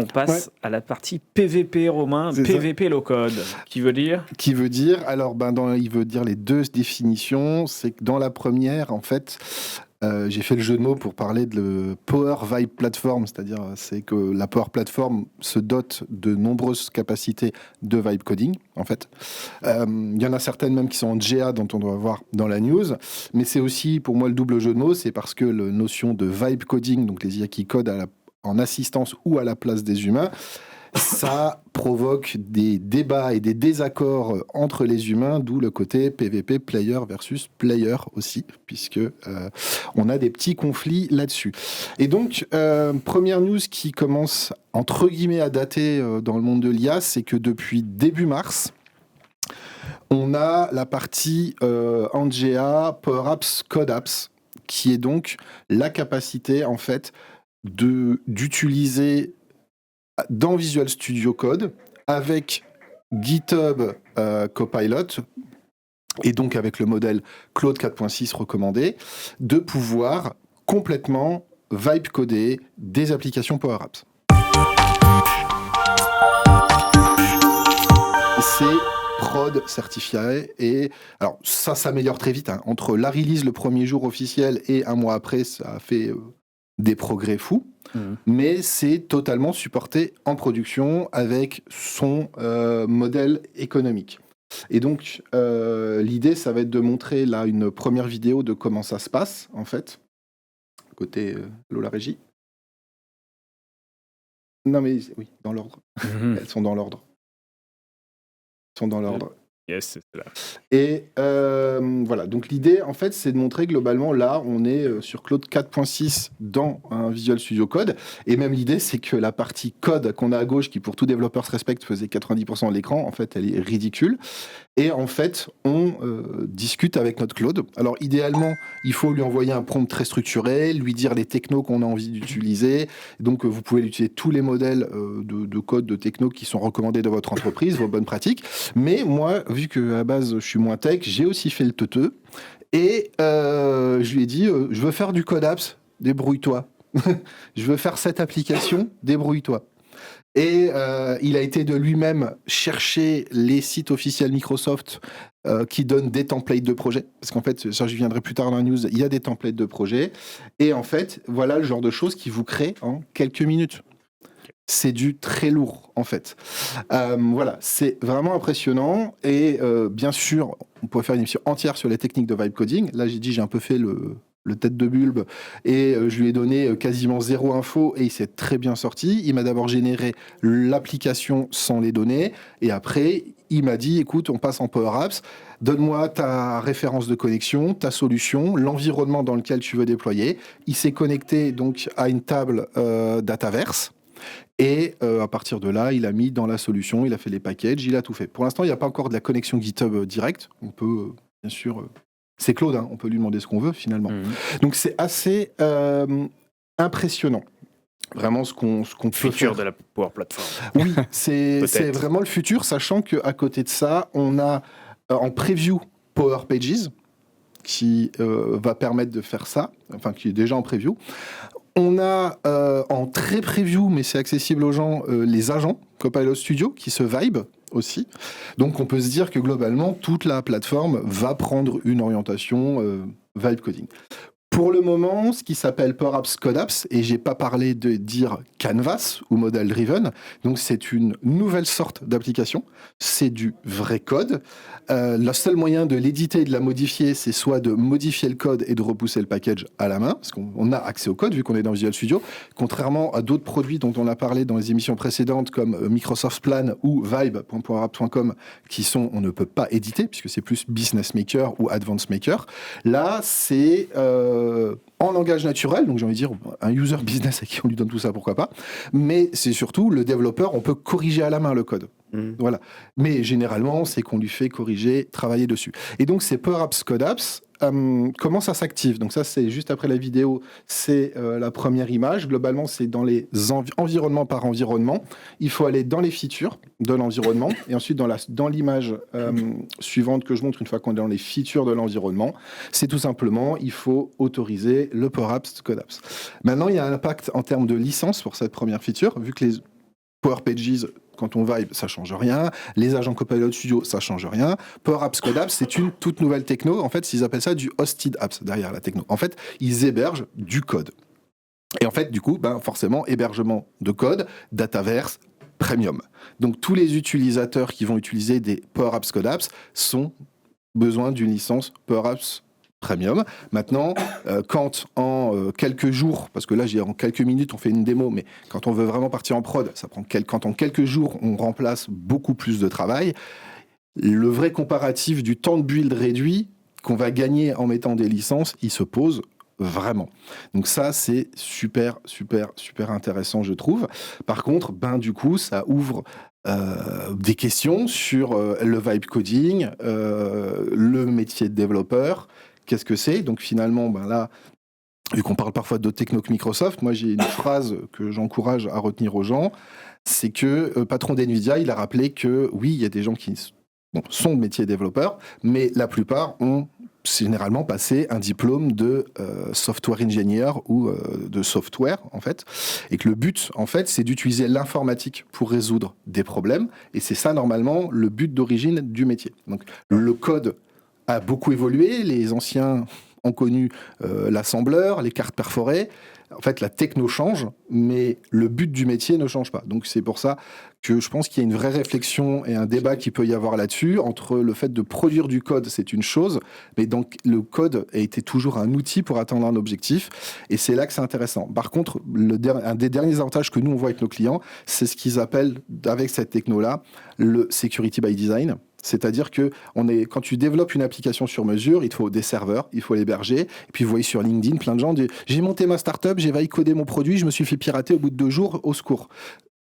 on passe à la partie PVP, Romain. C'est PVP low code, qui veut dire alors, il veut dire les deux définitions. C'est que dans la première, en fait, j'ai fait le jeu de mots pour parler de Power Vibe Platform, c'est-à-dire c'est que la Power Platform se dote de nombreuses capacités de vibe coding, en fait. Il y en a certaines même qui sont en GA, dont on doit voir dans la news, mais c'est aussi pour moi le double jeu de mots, c'est parce que la notion de vibe coding, donc les IA qui codent en assistance ou à la place des humains, ça provoque des débats et des désaccords entre les humains, d'où le côté PVP, player versus player aussi, puisque on a des petits conflits là-dessus. Et donc, première news qui commence, entre guillemets, à dater dans le monde de l'IA, c'est que depuis début mars, on a la partie Angea Power Apps Code Apps, qui est donc la capacité, en fait, d'utiliser dans Visual Studio Code, avec GitHub Copilot, et donc avec le modèle Claude 4.6 recommandé, de pouvoir complètement vibe coder des applications Power Apps. C'est prod certifié, et alors ça s'améliore très vite, hein. Entre la release le premier jour officiel et un mois après, ça a fait des progrès fous. Mais c'est totalement supporté en production avec son modèle économique. Et donc, l'idée, ça va être de montrer là une première vidéo de comment ça se passe, en fait. Côté Lola Régie. Non, mais oui, dans l'ordre. Elles sont dans l'ordre. Yes, c'est là. Et voilà, donc l'idée, en fait, c'est de montrer globalement, là, on est sur Claude 4.6 dans un Visual Studio Code. Et même l'idée, c'est que la partie code qu'on a à gauche, qui pour tout développeur se respecte, faisait 90% de l'écran, en fait, elle est ridicule. Et en fait, on discute avec notre Claude. Alors, idéalement, il faut lui envoyer un prompt très structuré, lui dire les technos qu'on a envie d'utiliser. Donc, vous pouvez utiliser tous les modèles de code, de techno qui sont recommandés dans votre entreprise, vos bonnes pratiques. Mais moi, vu qu'à la base, je suis moins tech, j'ai aussi fait le teuteux. Et je lui ai dit, je veux faire du code apps, débrouille-toi. Je veux faire cette application, débrouille-toi. Et il a été de lui-même chercher les sites officiels Microsoft qui donnent des templates de projet. Parce qu'en fait, ça je viendrai plus tard dans la news, il y a des templates de projet. Et en fait, voilà le genre de choses qui vous créent en quelques minutes. C'est du très lourd, en fait. Voilà, c'est vraiment impressionnant. Et bien sûr, on pourrait faire une émission entière sur les techniques de vibe coding. Là, j'ai un peu fait le tête de bulbe, et je lui ai donné quasiment zéro info, et il s'est très bien sorti. Il m'a d'abord généré l'application sans les données, et après, il m'a dit, écoute, on passe en Power Apps, donne-moi ta référence de connexion, ta solution, l'environnement dans lequel tu veux déployer. Il s'est connecté donc à une table Dataverse, et à partir de là, il a mis dans la solution, il a fait les packages, il a tout fait. Pour l'instant, il n'y a pas encore de la connexion GitHub directe. On peut, bien sûr... C'est Claude, hein, on peut lui demander ce qu'on veut, finalement. Donc, c'est assez impressionnant. Vraiment, ce qu'on peut faire. Futur de la Power Platform. Oui, c'est vraiment le futur, sachant qu'à côté de ça, on a en preview Power Pages, qui va permettre de faire ça, enfin, qui est déjà en preview. On a en très preview, mais c'est accessible aux gens, les agents Copilot Studio qui se vibe aussi. Donc on peut se dire que globalement, toute la plateforme va prendre une orientation vibe coding. Pour le moment, ce qui s'appelle Power Apps Code Apps, et j'ai pas parlé de dire Canvas ou Model Driven, donc c'est une nouvelle sorte d'application, c'est du vrai code. Le seul moyen de l'éditer et de la modifier, c'est soit de modifier le code et de repousser le package à la main, parce qu'on a accès au code vu qu'on est dans Visual Studio, contrairement à d'autres produits dont on a parlé dans les émissions précédentes comme Microsoft Plan ou Vibe.powerapps.com, qui sont, on ne peut pas éditer puisque c'est plus Business Maker ou Advanced Maker. Là, c'est en langage naturel, donc j'ai envie de dire un user business à qui on lui donne tout ça, pourquoi pas, mais c'est surtout le développeur, on peut corriger à la main le code. Voilà. Mais généralement, c'est qu'on lui fait corriger, travailler dessus. Et donc, ces Power Apps Code Apps, comment ça s'active? Donc ça, c'est juste après la vidéo, c'est la première image. Globalement, c'est dans les environnements par environnement. Il faut aller dans les features de l'environnement, et ensuite dans l'image suivante que je montre une fois qu'on est dans les features de l'environnement, c'est tout simplement, il faut autoriser le Power Apps Code Apps. Maintenant, il y a un impact en termes de licence pour cette première feature, vu que Power Pages, quand on vibe, ça change rien. Les agents Copilot Studio, ça change rien. Power Apps, Code Apps, c'est une toute nouvelle techno. En fait, ils appellent ça du hosted apps derrière la techno. En fait, ils hébergent du code. Et en fait, du coup, forcément, hébergement de code, Dataverse, Premium. Donc, tous les utilisateurs qui vont utiliser des Power Apps, Code Apps ont besoin d'une licence Power Apps Premium. Maintenant, quand en quelques jours, parce que là, en quelques minutes, on fait une démo, mais quand on veut vraiment partir en prod, ça prend quand en quelques jours, on remplace beaucoup plus de travail. Le vrai comparatif du temps de build réduit qu'on va gagner en mettant des licences, il se pose vraiment. Donc ça, c'est super, super, super intéressant, je trouve. Par contre, du coup, ça ouvre des questions sur le vibe coding, le métier de développeur. Qu'est-ce que c'est ? Donc finalement, là, vu qu'on parle parfois de techno que Microsoft, moi j'ai une phrase que j'encourage à retenir aux gens, c'est que le patron d'NVIDIA, il a rappelé que oui, il y a des gens qui sont de métier développeurs, mais la plupart ont généralement passé un diplôme de software engineer ou de software, en fait, et que le but, en fait, c'est d'utiliser l'informatique pour résoudre des problèmes, et c'est ça, normalement, le but d'origine du métier. Donc, le code a beaucoup évolué, les anciens ont connu l'assembleur, les cartes perforées. En fait, la techno change, mais le but du métier ne change pas. Donc, c'est pour ça que je pense qu'il y a une vraie réflexion et un débat qui peut y avoir là-dessus, entre le fait de produire du code, c'est une chose, mais donc le code a été toujours un outil pour atteindre un objectif, et c'est là que c'est intéressant. Par contre, un des derniers avantages que nous, on voit avec nos clients, c'est ce qu'ils appellent, avec cette techno-là, le security by design. C'est-à-dire que quand tu développes une application sur mesure, il te faut des serveurs, il faut l'héberger. Et puis vous voyez sur LinkedIn, plein de gens disent « J'ai monté ma startup, j'ai failli coder mon produit, je me suis fait pirater au bout de 2 jours, au secours ».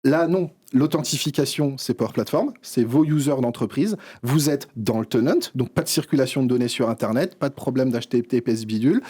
Là, non. L'authentification, c'est Power Platform, c'est vos users d'entreprise. Vous êtes dans le tenant, donc pas de circulation de données sur Internet, pas de problème d'HTTPS bidule.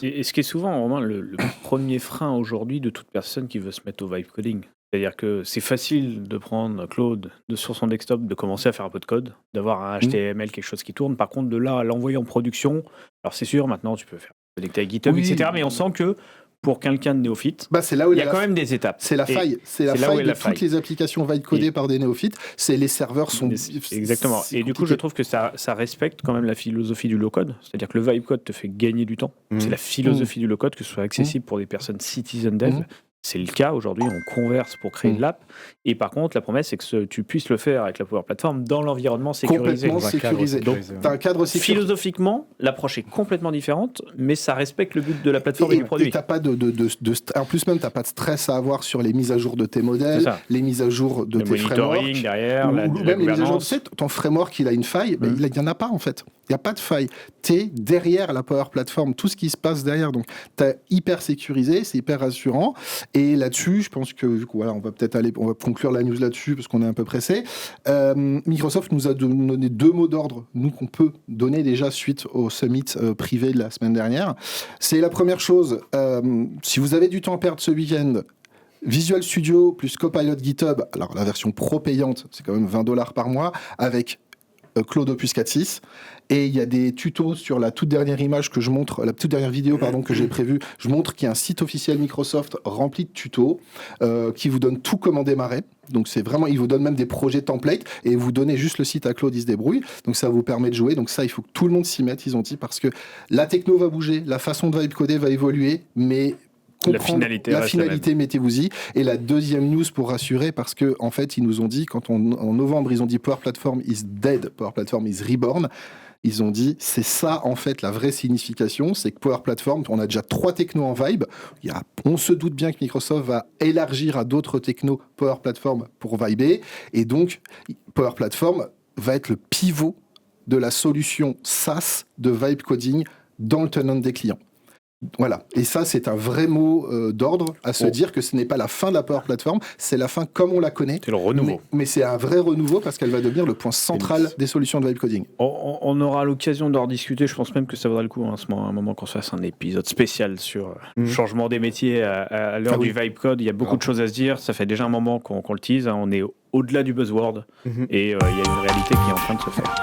Et ce qui est souvent vraiment le premier frein aujourd'hui de toute personne qui veut se mettre au vibe coding. C'est-à-dire que c'est facile de prendre Claude sur son desktop, de commencer à faire un peu de code, d'avoir un HTML, quelque chose qui tourne. Par contre, de là à l'envoyer en production, alors c'est sûr, maintenant tu peux faire connecter à GitHub, etc. Mais on sent que pour quelqu'un de néophyte, c'est là où il y a quand même des étapes. C'est la faille. C'est la faille de toutes les applications vibe codées par des néophytes. Les serveurs sont... Exactement. Et du coup, je trouve que ça respecte quand même la philosophie du low-code. C'est-à-dire que le vibe code te fait gagner du temps. C'est la philosophie du low-code, que ce soit accessible pour des personnes citizen dev. C'est le cas aujourd'hui, on converse pour créer de l'app. Et par contre, la promesse, c'est que tu puisses le faire avec la Power Platform dans l'environnement sécurisé. Complètement sécurisé. Donc, tu as un cadre sécurisé. Philosophiquement, l'approche est complètement différente, mais ça respecte le but de la plateforme et du produit. Et t'as pas en plus, même, tu n'as pas de stress à avoir sur les mises à jour de tes modèles, les mises à jour de tes frameworks. Derrière, ou même les mises à jour. Tu sais, ton framework, il a une faille, il n'y en a pas, en fait. Il n'y a pas de faille. Tu es derrière la Power Platform, tout ce qui se passe derrière. Donc, tu es hyper sécurisé, c'est hyper rassurant. Et là-dessus, je pense que, du coup, on va conclure la news là-dessus parce qu'on est un peu pressé. Microsoft nous a donné 2 mots d'ordre, nous, qu'on peut donner déjà suite au summit privé de la semaine dernière. C'est la première chose, si vous avez du temps à perdre ce week-end, Visual Studio plus Copilot GitHub, alors la version pro payante, c'est quand même $20 par mois, avec Claude Opus 4.6, et il y a des tutos sur la toute dernière image que je montre, la toute dernière vidéo que j'ai prévue. Je montre qu'il y a un site officiel Microsoft rempli de tutos qui vous donne tout comment démarrer. Donc c'est vraiment, il vous donne même des projets templates et vous donnez juste le site à Claude, il se débrouille. Donc ça vous permet de jouer. Donc ça, il faut que tout le monde s'y mette, ils ont dit, parce que la techno va bouger, la façon de vibe coder va évoluer, mais la finalité, mettez-vous-y. Et la deuxième news pour rassurer, parce que en fait, ils nous ont dit, en novembre, ils ont dit Power Platform is dead, Power Platform is reborn. Ils ont dit, c'est ça en fait la vraie signification, c'est que Power Platform, on a déjà 3 technos en vibe. On se doute bien que Microsoft va élargir à d'autres technos Power Platform pour viber. Et donc, Power Platform va être le pivot de la solution SaaS de vibe coding dans le tenant des clients. Voilà, et ça c'est un vrai mot d'ordre à se dire que ce n'est pas la fin de la Power Platform, c'est la fin comme on la connaît. C'est le renouveau. Mais c'est un vrai renouveau parce qu'elle va devenir le point central des solutions de vibe coding. On aura l'occasion d'en rediscuter, je pense même que ça vaudra le coup à un moment qu'on se fasse un épisode spécial sur le changement des métiers à l'heure du vibe code. Il y a beaucoup de choses à se dire, ça fait déjà un moment qu'on le tease, on est au-delà du buzzword et il y a une réalité qui est en train de se faire.